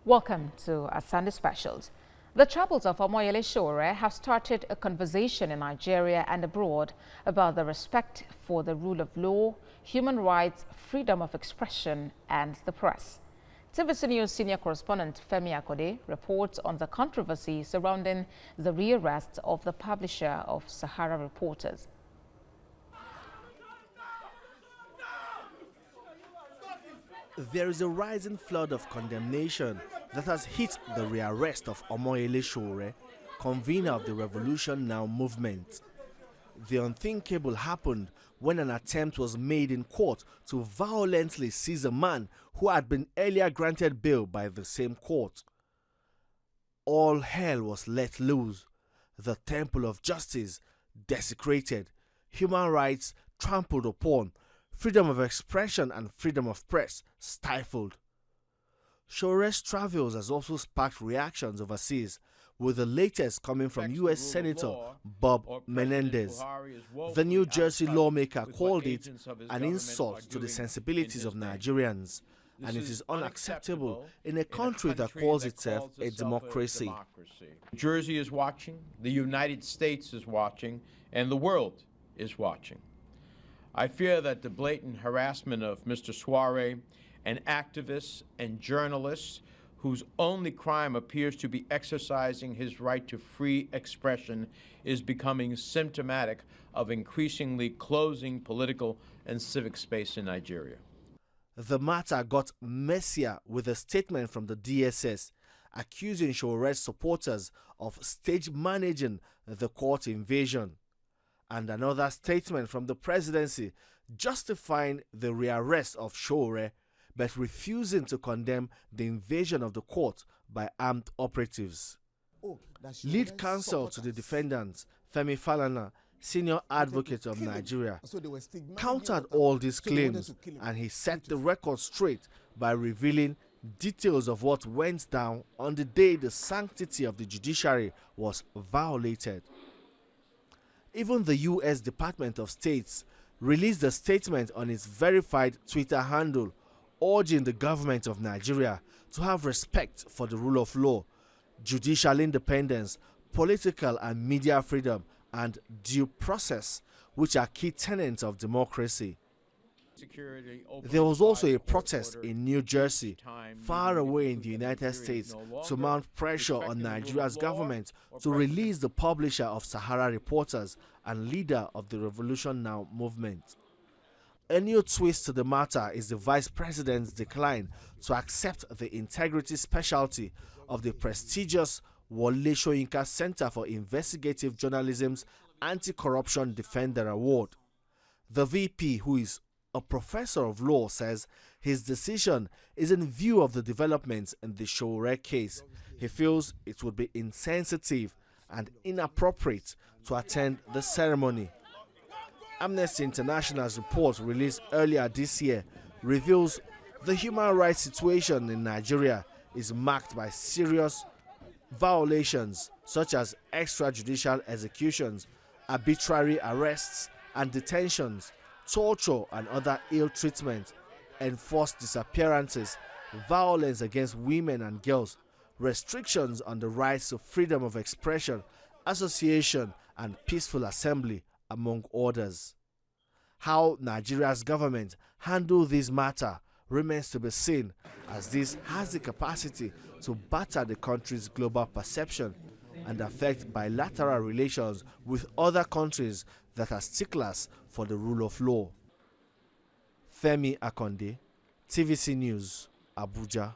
Welcome to our Sunday Specials. The troubles of Omoyele Sowore have started a conversation in Nigeria and abroad about the respect for the rule of law, human rights, freedom of expression, and the press. TVC News senior correspondent Femi reports on the controversy surrounding the rearrest of the publisher of Sahara reporters. There is a rising flood of condemnation that has hit the rearrest of Omoyele Sowore, convener of the Revolution Now movement. The unthinkable happened when an attempt was made in court to violently seize a man who had been earlier granted bail by the same court. All hell was let loose, the temple of justice desecrated, human rights trampled upon, freedom of expression and freedom of press stifled. Sowore's travels has also sparked reactions overseas, with the latest coming from U.S. Senator Bob Menendez. The New Jersey lawmaker called it an insult to the sensibilities of Nigerians, and it is unacceptable in a country that calls itself a democracy. Jersey is watching, the United States is watching, and the world is watching. I fear that the blatant harassment of Mr. Sowore and activists and journalists whose only crime appears to be exercising his right to free expression is becoming symptomatic of increasingly closing political and civic space in Nigeria. The matter got messier with a statement from the DSS accusing Sowore's supporters of stage managing the court invasion, and another statement from the presidency justifying the rearrest of Sowore but refusing to condemn the invasion of the court by armed operatives. Lead counsel to the defendants, Femi Falana, senior advocate of Nigeria, countered all these claims, and he set the record straight by revealing details of what went down on the day the sanctity of the judiciary was violated. Even the U.S. Department of State released a statement on its verified Twitter handle urging the government of Nigeria to have respect for the rule of law, judicial independence, political and media freedom, and due process, which are key tenets of democracy. There was also a protest in New Jersey, far away in the United States, to mount pressure on Nigeria's government to release the publisher of Sahara reporters and leader of the Revolution Now movement. A new twist to the matter is the vice president's decline to accept the integrity specialty of the prestigious Wole Soyinka Center for Investigative Journalism's Anti-Corruption Defender Award. The VP, who is a professor of law, says his decision is in view of the developments in the Sowore case. He feels it would be insensitive and inappropriate to attend the ceremony. Amnesty International's report released earlier this year reveals the human rights situation in Nigeria is marked by serious violations such as extrajudicial executions, arbitrary arrests and detentions, torture and other ill treatment, enforced disappearances, violence against women and girls, restrictions on the rights to freedom of expression, association and peaceful assembly, among others. How Nigeria's government handle this matter remains to be seen, as this has the capacity to batter the country's global perception and affect bilateral relations with other countries that are sticklers for the rule of law. Femi, TVC News, Abuja.